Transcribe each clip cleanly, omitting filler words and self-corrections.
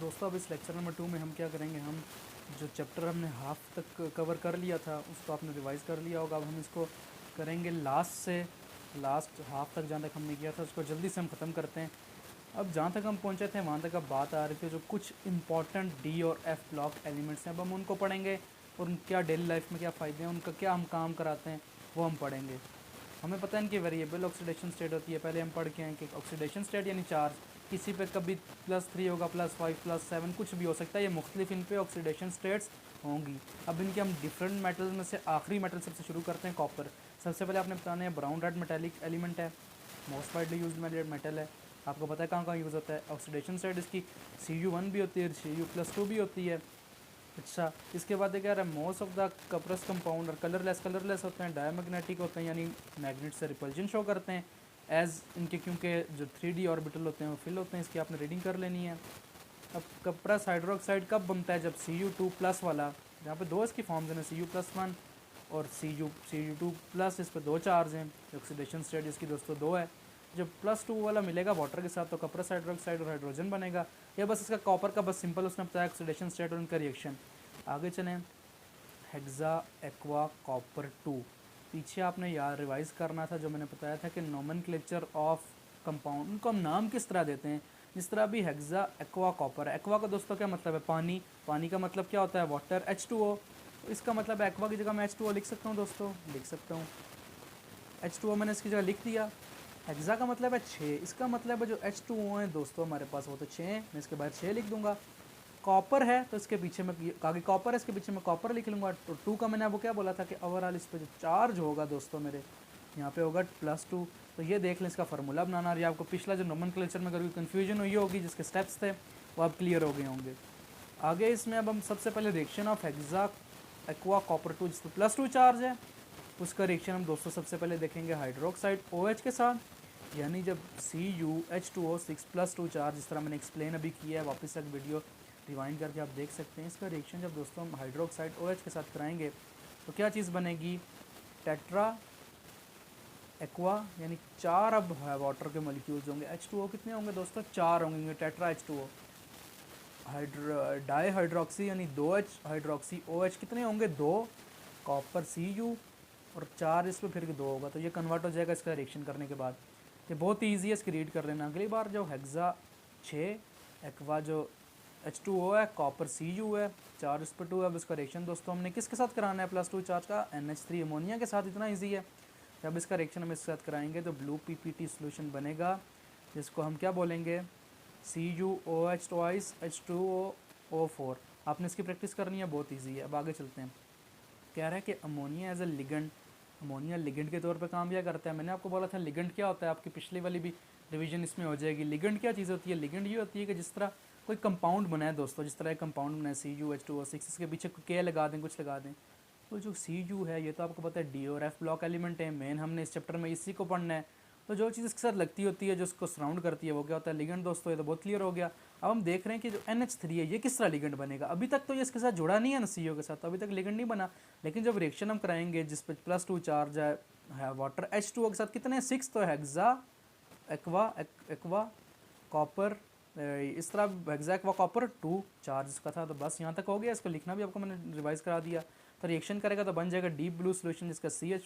दोस्तों अब इस लेक्चर नंबर 2 में हम क्या करेंगे, हम जो चैप्टर हमने हाफ तक कवर कर लिया था उसको आपने रिवाइज़ कर लिया होगा। अब हम इसको करेंगे लास्ट हाफ तक, जहाँ तक हमने किया था उसको जल्दी से हम ख़त्म करते हैं। अब जहाँ तक हम पहुँचे थे वहाँ तक अब बात आ रही थी जो कुछ इंपॉर्टेंट डी और एफ ब्लॉक एलिमेंट्स हैं, अब हम उनको पढ़ेंगे और उन क्या डेली लाइफ में क्या फ़ायदे हैं, उनका क्या हम काम कराते हैं वो हम पढ़ेंगे। हमें पता है इनकी वेरिएबल ऑक्सीडेशन स्टेट होती है, पहले हम पढ़ के हैं कि ऑक्सीडेशन स्टेट यानी चार्ज किसी पे कभी +3 होगा, +5, +7 कुछ भी हो सकता है, ये मुख्तलिफ इन पे ऑक्सीडेशन स्टेट्स होंगी। अब इनके हम डिफरेंट मेटल में से आखिरी मेटल सबसे शुरू करते हैं, कॉपर। सबसे पहले आपने बताना है ब्राउन रेड मेटेलिक एलिमेंट है, मोस्ट वाइडली यूज मेटल है। आपको पता है कहाँ कहाँ यूज़ होता है। ऑक्सीडेशन स्टेट इसकी Cu1 भी होती है, Cu+2 भी होती है। अच्छा, इसके बाद कह रहा है मोस्ट ऑफ द कपरस कंपाउंड और कलरलेस होते हैं, डायमैग्नेटिक होते हैं यानी मैग्नेट से रिपल्जन शो करते हैं एज इनके, क्योंकि जो 3D ऑर्बिटल होते हैं वो फिल होते हैं। इसकी आपने रीडिंग कर लेनी है। अब कपरस हाइड्रोक्साइड कब बनता है, जब Cu2+ वाला, जहाँ पे दो इसकी फॉर्म्स हैं, Cu+1 और Cu2+, इस पर दो चार्ज हैं। ऑक्सीडेशन स्टेट इसकी दोस्तों दो है। जब +2 वाला मिलेगा वाटर के साथ तो कपरस हाइड्रोक्साइड और हाइड्रोजन बनेगा। या बस इसका कॉपर का बस सिंपल उसने बताया ऑक्सीडेशन स्टेट और उनका रिएक्शन। आगे चलें, हेक्सा एक्वा कॉपर 2, पीछे आपने यार रिवाइज करना था जो मैंने बताया था कि नोमेनक्लेचर ऑफ कंपाउंड, उनको हम नाम किस तरह देते हैं। जिस तरह अभी हेक्सा एक्वा कॉपर है, एक्वा का दोस्तों क्या मतलब है, पानी। पानी का मतलब क्या होता है, वाटर, H2O। तो इसका मतलब एक्वा की जगह मैं H2O लिख सकता हूँ दोस्तों, लिख सकता हूँ H2O मैंने इसकी जगह लिख दिया। हेक्सा का मतलब है 6, इसका मतलब है जो H2O है दोस्तों हमारे पास वो तो 6 है, मैं इसके बाद 6 लिख दूंगा। कॉपर है तो इसके पीछे में आगे कॉपर है, इसके पीछे में कॉपर लिख लूँगा। तो 2 का मैंने आपको क्या बोला था कि ओवरऑल इस पर जो चार्ज होगा दोस्तों मेरे यहाँ पे होगा +2। तो ये देख लें, इसका फार्मूला बनाना। और ये आपको पिछला जो नोमेनक्लेचर में अगर कन्फ्यूजन हुई होगी, जिसके स्टेप्स थे वो अब क्लियर हो गए होंगे। आगे इसमें अब हम सबसे पहले reaction of hexa aqua copper 2 जिस पर +2 चार्ज है, उसका रिएक्शन हम दोस्तों सबसे पहले देखेंगे हाइड्रोक्साइड OH के साथ, यानी जब CuH2O6+2 चार्ज, जिस तरह मैंने एक्सप्लेन अभी किया है, वापस एक वीडियो रिवाइंड करके आप देख सकते हैं। इसका रिएक्शन जब दोस्तों हम हाइड्रोक्साइड OH के साथ कराएंगे तो क्या चीज़ बनेगी, टेट्रा एक्वा, यानी 4 अब वाटर के मॉलिक्यूल्स होंगे। H2O कितने होंगे दोस्तों, 4 होंगे, टेट्रा H2O। डाई हाइड्रोक्सी यानी 2H हाइड्रोक्सी OH कितने होंगे, 2। कॉपर Cu और 4 इस पर फिर 2 होगा, तो ये कन्वर्ट हो जाएगा इसका रिएक्शन करने के बाद। ये बहुत ईजी है, इसकी रीड कर लेना। अगली बार जो हेक्सा 6 एक्वा जो H2O है, कॉपर Cu है, 4 इस पर 2 है। अब इसका रिएक्शन दोस्तों हमने किसके साथ कराना है, +2 चार्ज का NH3 अमोनिया के साथ। इतना ईजी है। जब इसका रिएक्शन हम इसके साथ कराएंगे तो ब्लू PPT सोल्यूशन बनेगा, जिसको हम क्या बोलेंगे, CuOH ट्वाइस H2O4। आपने इसकी प्रैक्टिस करनी है, बहुत ईजी है। अब आगे चलते हैं। कह रहा है कि ammonia as a ligand, ammonia ligand के तौर पे काम क्या करता है। मैंने आपको बोला था लिगेंड क्या होता है, आपकी पिछली वाली भी रिवीजन इसमें हो जाएगी। लिगेंड क्या चीज़ होती है, लिगेंड ये होती है कि जिस तरह कोई कंपाउंड बना है दोस्तों, जिस तरह एक कंपाउंड बना है CuH2O6, इसके पीछे K लगा दें, कुछ लगा दें, तो जो Cu है ये तो आपको पता है D और F ब्लॉक एलिमेंट है। मेन हमने इस चैप्टर में इसी को पढ़ना है। तो जो चीज़ इसके साथ लगती होती है, जो उसको सराउंड करती है, वो क्या होता है, लिगेंड दोस्तों। ये तो बहुत क्लियर हो गया। अब हम देख रहे हैं कि जो NH3 है ये किस तरह लिगेंड बनेगा। अभी तक तो ये इसके साथ जुड़ा नहीं है ना CO के साथ, तो अभी तक लिगेंड नहीं बना। लेकिन जब रिएक्शन हम कराएंगे जिस पे +2 चार्ज है वाटर H2O के साथ, कितने 6, तो हेक्सा एक्वा कॉपर, इस तरह हेक्सा एक्वा कॉपर 2 चार्ज का था। तो बस यहाँ तक हो गया, इसको लिखना भी आपको मैंने रिवाइज करा दिया। तो रिएक्शन करेगा तो बन जाएगा डीप ब्लू सोल्यूशन, जिसका CH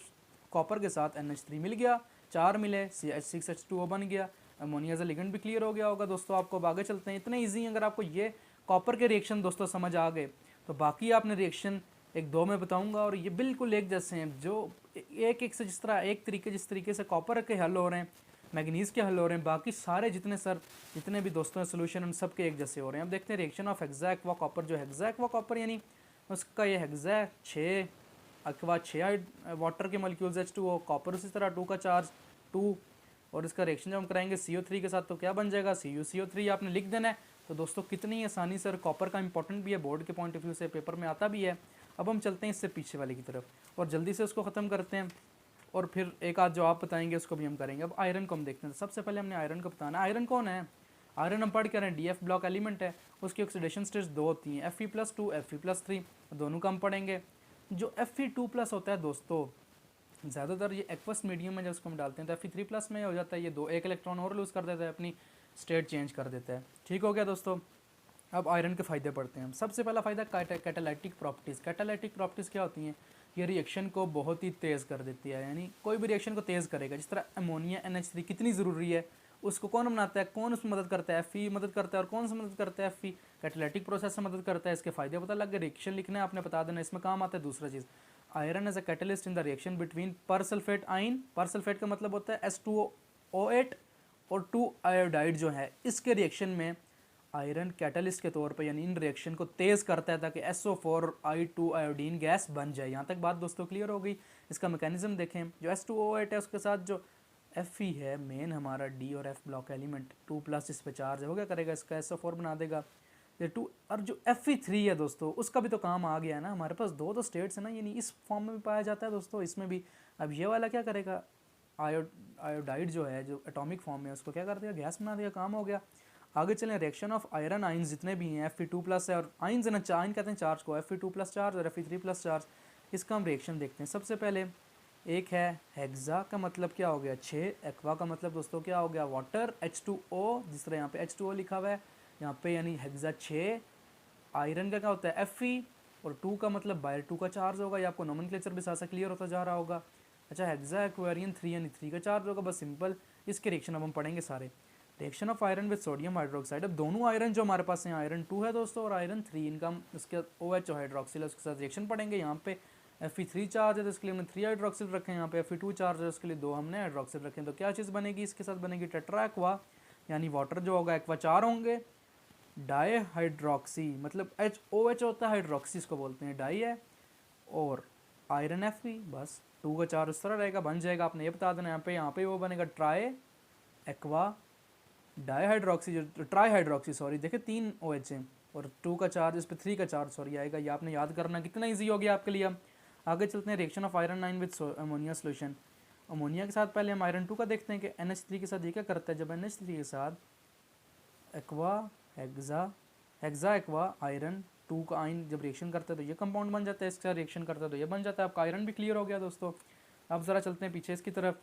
कॉपर के साथ NH3 मिल गया, 4 मिले, CH6H2O बन गया। अमोनिया का लिगेंड भी क्लियर हो गया होगा दोस्तों आपको। अब आगे चलते हैं। इतने ईजी, अगर आपको ये कॉपर के रिएक्शन दोस्तों समझ आ गए तो बाकी आपने रिएक्शन 1-2 में बताऊंगा, और ये बिल्कुल एक जैसे हैं, जो एक से जिस तरह जिस तरीके से कॉपर के हल हो रहे हैं, मैग्नीज के हल हो रहे हैं, बाकी सारे जितने भी दोस्तों सोल्यूशन उन सब के एक जैसे हो रहे हैं। अब देखते हैं reaction of hexa aqua copper. जो हेक्सा एक्वा कॉपर यानी उसका ये हेक्सा 6 एक्वा 6 वाटर के मॉलिक्यूल्स H2O, कॉपर उसी तरह 2 का चार्ज 2। और इसका रिएक्शन जब हम कराएंगे CO3 के साथ तो क्या बन जाएगा, CuCO3 आपने लिख देना है। तो दोस्तों कितनी आसानी से, और कॉपर का इंपॉर्टेंट भी है, बोर्ड के पॉइंट ऑफ व्यू से पेपर में आता भी है। अब हम चलते हैं इससे पीछे वाले की तरफ और जल्दी से उसको ख़त्म करते हैं, और फिर एक आध जो आप बताएंगे उसको भी हम करेंगे। अब आयरन को हम देखते हैं। सबसे पहले हमने आयरन को बताना है। आयरन कौन है, आयरन हम पढ़ के रहे हैं DF ब्लॉक एलिमेंट है। उसकी ऑक्सीडेशन स्टेट्स 2 होती हैं, Fe+2 Fe+3, दोनों का हम पढ़ेंगे। जो Fe2+ होता है दोस्तों, ज़्यादातर ये एक्वस मीडियम में जब उसको हम डालते हैं तो Fe3+ में हो जाता है, ये 1 इलेक्ट्रॉन और लूज़ कर देता है, अपनी स्टेट चेंज कर देता है। ठीक हो गया दोस्तों। अब आयरन के फ़ायदे पढ़ते हैं हम। सबसे पहला फ़ायदा कैटालाइटिक प्रॉपर्टीज़। कैटालाइटिक प्रॉपर्टीज़ क्या होती हैं? ये रिएक्शन को बहुत ही तेज़ कर देती है, यानी कोई भी रिएक्शन को तेज़ करेगा। जिस तरह अमोनिया NH3 कितनी ज़रूरी है, उसको कौन बनाता है, कौन उसमें मदद करता है, Fe मदद करता है। और कौन सा मदद करता है? Fe कैटालाइटिक प्रोसेस से मदद करता है। इसके फ़ायदे पता लग गए, रिएक्शन लिखना है आपने, बता देना इसमें काम आता है। दूसरा चीज़, iron as a catalyst in the reaction between persulphate ion. Persulphate का मतलब होता है H2O8 और 2 आयोडाइड जो है, इसके रिएक्शन में आयरन कैटलिस्ट के तौर पे यानी इन रिएक्शन को तेज़ करता है ताकि SO4 I2 आयोडीन गैस बन जाए। यहाँ तक बात दोस्तों क्लियर हो गई। इसका मैकेनिज्म देखें, जो H2O8 है उसके साथ जो Fe है मेन हमारा D और F ब्लॉक एलिमेंट 2+ इस पे चार्ज है, वो क्या करेगा, इसका SO4 बना देगा। ये 2 और जो Fe3 है दोस्तों, उसका भी तो काम आ गया है ना। हमारे पास दो स्टेट्स है ना, यानी इस फॉर्म में भी पाया जाता है दोस्तों, इसमें भी। अब ये वाला क्या करेगा, आयोडाइड जो है, जो एटॉमिक फॉर्म में, उसको क्या कर दिया, गैस बना दिया, काम हो गया। आगे चलें, रिएक्शन ऑफ आयरन आइंस जितने भी हैं, Fe2+ है, और आइंस है ना, आइन कहते हैं चार्ज को, Fe2+ चार्ज और Fe3+ चार्ज। इसका हम रिएक्शन देखते हैं। सबसे पहले एक है हेक्सा, का मतलब क्या हो गया 6, एक्वा का मतलब दोस्तों क्या हो गया वाटर, H2O, जिस तरह यहाँ पे H2O लिखा हुआ है यहाँ पे, यानी हेक्सा 6। आयरन का क्या होता है Fe, और 2 का मतलब बायर 2 का चार्ज होगा। ये आपको नोमेनक्लेचर भी साथ साथ क्लियर होता जा रहा होगा। अच्छा, हेक्सा एक्वेरियन 3 यानी 3 का चार्ज होगा, बस सिंपल। इसके रिएक्शन अब हम पढ़ेंगे सारे। Reaction of iron with sodium hydroxide. अब दोनों आयरन जो हमारे पास हैं, आयरन 2 है दोस्तों और आयरन 3, इनका हम इसके OH हाइड्रोक्सिल है उसके साथ रिएक्शन पढ़ेंगे। यहाँ पे Fe3 चार्ज है तो इसके लिए हमने 3 हाइड्रोक्सिल रखे हैं। यहाँ पे Fe2 चार्ज है उसके लिए 2 हमने हाइड्रोक्सिल रखे हैं। तो क्या चीज़ बनेगी, इसके साथ बनेगी टेट्रा एक्वा, यानी वाटर जो होगा एक्वा 4 होंगे। डाई हाइड्रोक्सी मतलब OH होता है, हाइड्रोक्सी इसको बोलते हैं, डाई है, और आयरन Fe, बस 2 का चार्ज उस तरह रहेगा, बन जाएगा। आपने ये बता देना यहाँ पे वो बनेगा ट्राई एक्वा डाई हाइड्रोक्सी, जो ट्राई हाइड्रोक्सी सॉरी, देखिए 3 OH हैं और 2 का चार्ज, इस पर 3 का चार्ज सॉरी आएगा। ये आपने याद करना, कितना ईजी हो गया आपके लिए। हम आगे चलते हैं, reaction of iron 9 with ammonia solution. Ammonia के साथ पहले हम आयरन 2 का देखते हैं कि NH3 के साथ ये क्या करता है। जब NH3 के साथ एक्वा हेक्सा एक्वा आयरन 2 का आयन जब रिएक्शन करता है तो ये कंपाउंड बन जाता है, इसके साथ रिएक्शन करता है तो ये बन जाता है। आपका आयरन भी क्लियर हो गया दोस्तों। अब ज़रा चलते हैं पीछे इसकी तरफ।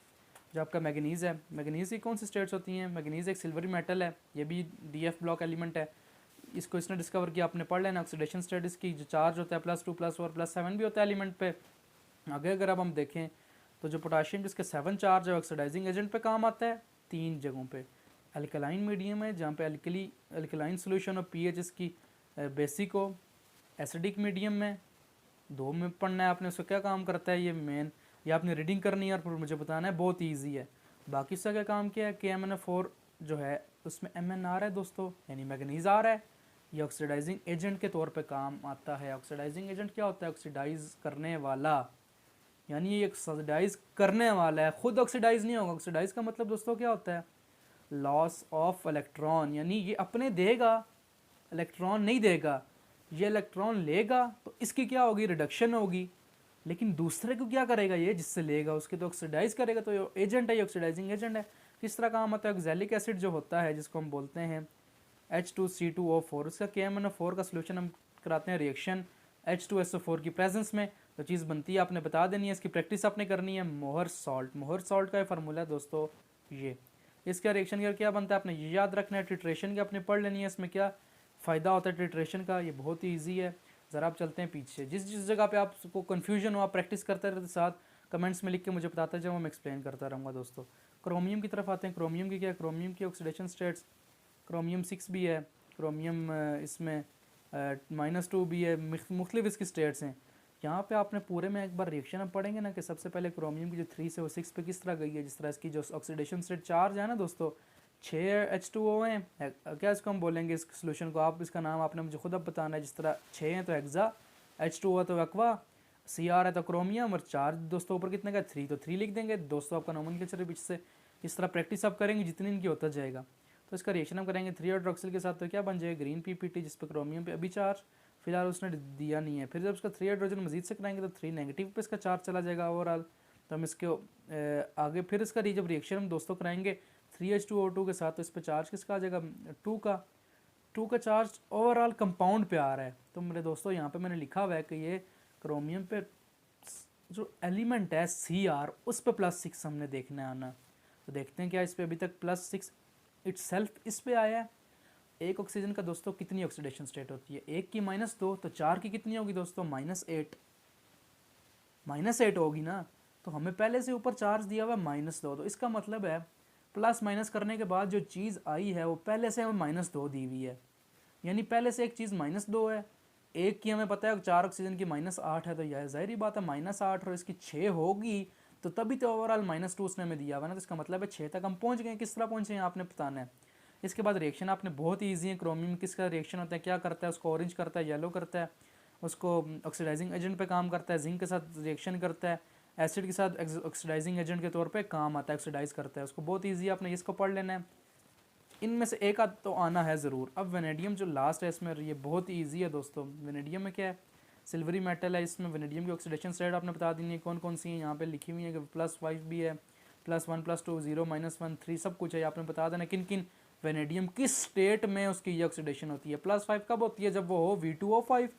जो आपका मैग्नीज़ है, मैग्नीज़ की कौन सी स्टेट्स होती हैं, मैग्नीज़ एक सिल्वरी मेटल है, ये भी DF ब्लॉक एलिमेंट है। इसको इसने डिस्कवर किया, आपने पढ़ लेना। ऑक्सीडेशन स्टेट इसकी जो चार्ज होता है +2 +4 +7 भी होता है एलिमेंट पे। आगे अगर अब हम देखें तो जो पोटाशियम जिसके 7 चार्ज है, ऑक्सीडाइजिंग एजेंट पे काम आता है 3 जगहों पे। अल्कलाइन मीडियम है जहाँ पे अल्कलाइन सोल्यूशन और pH इसकी बेसिक हो। एसिडिक मीडियम में 2 में पढ़ना है आपने, उसका क्या काम करता है ये मेन, ये आपने रीडिंग करनी है और फिर मुझे बताना है, बहुत ईजी है। बाकी उसका क्या काम किया है, KMnO4 जो है उसमें MnR है दोस्तों, यानी मैग्नीज आ रहा है। ये ऑक्सीडाइजिंग एजेंट के तौर पे काम आता है। ऑक्सीडाइजिंग एजेंट क्या होता है, ऑक्सीडाइज करने वाला, यानी ये ऑक्सीडाइज करने वाला है, खुद ऑक्सीडाइज नहीं होगा। ऑक्सीडाइज का मतलब दोस्तों क्या होता है, लॉस ऑफ इलेक्ट्रॉन, यानी ये अपने देगा, इलेक्ट्रॉन नहीं देगा। ये इलेक्ट्रॉन लेगा तो इसकी क्या होगी, रिडक्शन होगी, लेकिन दूसरे को क्या करेगा, ये जिससे लेगा उसके तो ऑक्सीडाइज करेगा। तो ये एजेंट है, ये ऑक्सीडाइजिंग एजेंट है। किस तरह काम आता है, ऑक्सैलिक एसिड जो होता है जिसको हम बोलते हैं H2C2O4, उसका KMnO4 का सोल्यूशन हम कराते हैं रिएक्शन H2SO4 की प्रेजेंस में, तो चीज़ बनती है, आपने बता देनी है, इसकी प्रैक्टिस आपने करनी है। मोहर सॉल्ट, मोहर सॉल्ट का फार्मूला है दोस्तों ये। इसका रिएक्शन का क्या बनता है आपने ये याद रखना है। टिट्रेशन की आपने पढ़ लेनी है, इसमें क्या फ़ायदा होता है टिट्रेशन का, ये बहुत ही ईजी है। ज़रा आप चलते हैं पीछे, जिस जिस जगह पे आपको कन्फ्यूजन हो आप प्रैक्टिस करते रहते साथ कमेंट्स में लिख के मुझे बताते जाओ, मैं एक्सप्लेन करता रहूँगा दोस्तों। क्रोमियम की तरफ आते हैं। क्रोमियम की क्या, क्रोमियम की ऑक्सीडेशन स्टेट्स, क्रोमियम 6 भी है, क्रोमियम इसमें -2 भी है, मुख्तलिफ इसकी स्टेट्स हैं। यहाँ पे आपने पूरे में एक बार रिएक्शन हम पढ़ेंगे ना कि सबसे पहले क्रोमियम की जो 3 से वो 6 पे किस तरह गई है। जिस तरह इसकी जो ऑक्सीडेशन स्टेट चार्ज है ना दोस्तों, 6 H2O हैं, क्या इसको हम बोलेंगे इस सोल्यूशन को, आप इसका नाम आपने मुझे खुद अब बताना है। जिस तरह 6 हैं तो हेक्सा, H2O है तो एक्वा, Cr है तो क्रोमियम, और चार्ज दोस्तों ऊपर कितने का 3, तो 3 लिख देंगे दोस्तों। आपका नोमेनक्लेचर है पीछे से, इस तरह प्रैक्टिस आप करेंगे जितनी इनकी होता जाएगा। तो इसका रिएक्शन हम करेंगे 3 हाइड्रोक्सिल के साथ, तो क्या बन जाएगा ग्रीन PPT, जिस पर क्रोमियम पे अभी चार्ज फिलहाल उसने दिया नहीं है। फिर जब उसका 3 हाइड्रोजन मजीद से कराएंगे तो 3 नेगेटिव पे इसका चार्ज चला जाएगा ओवरऑल। तो हम इसके आगे फिर इसका जब रिएक्शन हम दोस्तों कराएंगे 3H2O2 के साथ, तो इस पर चार्ज किसका आ जाएगा 2 का चार्ज ओवरऑल कंपाउंड पे आ रहा है। तो मेरे दोस्तों यहाँ पे मैंने लिखा हुआ है कि ये क्रोमियम पे जो एलिमेंट है Cr, उस पर +6 हमने देखना है आना। तो देखते हैं क्या इस पर अभी तक +6 इट्सेल्फ इस पे आया है। एक ऑक्सीजन का दोस्तों कितनी ऑक्सीडेशन स्टेट होती है, एक की -2, तो 4 की कितनी होगी दोस्तों, -8, -8 होगी ना। तो हमें पहले से ऊपर चार्ज दिया हुआ -2, तो इसका मतलब है प्लस माइनस करने के बाद जो चीज़ आई है वो पहले से हमें -2 दी हुई है, यानी पहले से एक चीज़ -2 है, एक की हमें पता है 4 ऑक्सीजन की -8 है, तो यह ज़ाहिर बात है -8 और इसकी 6 होगी, तो तभी तो ओवरऑल -2 उसने हमें दिया हुआ ना। तो इसका मतलब है 6 तक हम पहुंच गए। किस तरह पहुंचे हैं आपने बताना है। इसके बाद रिएक्शन आपने बहुत ही ईजी है। क्रोमियम किसका रिएक्शन होता है, क्या करता है, उसको ऑरेंज करता है, येलो करता है, उसको ऑक्सीडाइजिंग एजेंट पे काम करता है, जिंक के साथ रिएक्शन करता है, एसिड के साथ ऑक्सीडाइजिंग एजेंट के तौर पे काम आता है, ऑक्सीडाइज करता है उसको। बहुत ईजी, आपने इसको पढ़ लेना है। इनमें से एक आध तो आना है ज़रूर। अब वेनेडियम जो लास्ट है इसमें, ये बहुत ही ईजी है दोस्तों। वेनेडियम में क्या है, सिल्वरी मेटल है। इसमें वेनेडियम की ऑक्सीडेशन स्टेट आपने बता दी है कौन कौन सी है, यहाँ पे लिखी हुई है कि +5 भी है, +1 +2 0 -1 3 सब कुछ है। आपने बता देना किन किन वेनेडियम किस स्टेट में उसकी ये ऑक्सीडेशन होती है। +5 कब होती है, जब वो हो V2O5।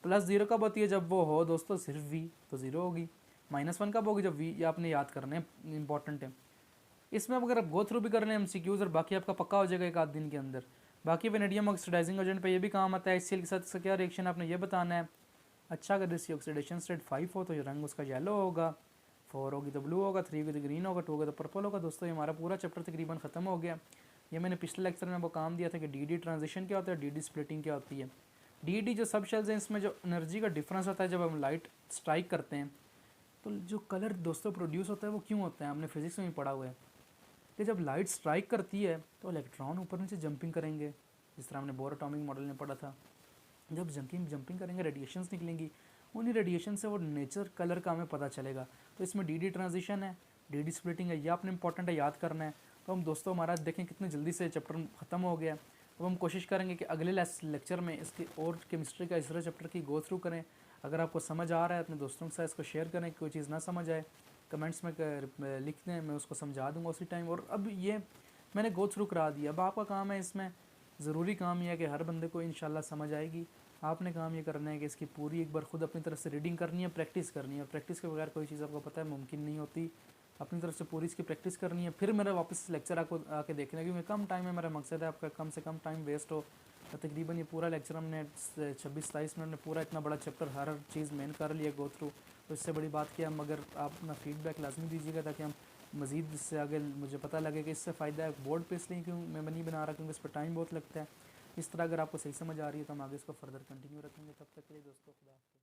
+0 कब होती है, जब वो हो दोस्तों सिर्फ V, तो 0 होगी। -1 कब होगी, जब V, ये आपने याद करना है, इंपॉर्टेंट है। इसमें अगर आप गो थ्रू भी कर लें MCQs, और बाकी आपका पक्का हो जाएगा एक आध दिन के अंदर। बाकी वेनेडियम ऑक्सीडाइजिंग एजेंट पे ये भी काम आता है। HCl के साथ इसका क्या रिएक्शन आपने ये बताना है। अच्छा, अगर इसकी ऑक्सीडेशन स्टेट 5 हो तो ये रंग उसका येलो होगा, 4 होगी तो ब्लू होगा, 3 होगी तो ग्रीन होगा, 2 होगा तो पर्पल होगा। दोस्तों ये हमारा पूरा चैप्टर तकरीबन ख़त्म हो गया। ये मैंने पिछले लेक्चर में वो काम दिया था कि DD ट्रांजिशन क्या होता है, DD स्प्लिटिंग क्या होती है। DD जो सब शेल्स हैं, इसमें जो एनर्जी का डिफरेंस होता है जब हम लाइट स्ट्राइक करते हैं, तो जो कलर दोस्तों प्रोड्यूस होता है वो क्यों होता है, हमने फिजिक्स में भी पढ़ा हुआ है कि जब लाइट स्ट्राइक करती है तो इलेक्ट्रॉन ऊपर नीचे जंपिंग करेंगे, जिस तरह हमने बोर एटॉमिक मॉडल में पढ़ा था। जब जंपिंग करेंगे, रेडिएशंस निकलेंगी, उन्हीं रेडिएशन से वो नेचर कलर का हमें पता चलेगा। तो इसमें DD ट्रांजिशन है, DD स्प्लिटिंग है, ये आपने इंपॉर्टेंट है, याद करना है। तो हम दोस्तों हमारा देखें कितनी जल्दी से चैप्टर ख़त्म हो गया। अब हम कोशिश करेंगे कि अगले लेक्चर में इसकी और केमिस्ट्री का इस चैप्टर की गो थ्रू करें। अगर आपको समझ आ रहा है अपने दोस्तों के साथ इसको शेयर करें, कोई चीज़ ना समझ आए कमेंट्स में लिख दें, मैं उसको समझा दूँगा उसी टाइम। और अब ये मैंने गो थ्रू करा दिया, अब आपका काम है, इसमें ज़रूरी काम यह है कि हर बंदे को इंशाल्लाह समझ आएगी। आपने काम ये करना है कि इसकी पूरी एक बार खुद अपनी तरफ से रीडिंग करनी है, प्रैक्टिस करनी है। प्रैक्टिस के बगैर कोई चीज़ आपको पता है मुमकिन नहीं होती। अपनी तरफ से पूरी इसकी प्रैक्टिस करनी है, फिर मेरा वापस लेक्चर आपको आके देखना है, क्योंकि कम टाइम में मेरा मकसद है आपका कम से कम टाइम वेस्ट हो। तो तकरीबन ये पूरा लेक्चर हमने 26-27 मिनट में पूरा इतना बड़ा चैप्टर हर चीज़ मेन कर लिया गो थ्रू। तो इससे बड़ी बात कि हम, अगर आप अपना फीडबैक लाजमी दीजिएगा ताकि हम मज़ीद इससे आगे, मुझे पता लगे कि इससे फ़ायदा है। बोर्ड पे इसलिए क्यों मैं नहीं बना रहा, क्योंकि इस पर टाइम बहुत लगता है। इस तरह अगर आपको सही समझ आ रही है तो हम आगे इसको फर्दर कंटिन्यू रखेंगे। तब तक के लिए दोस्तों खुदा।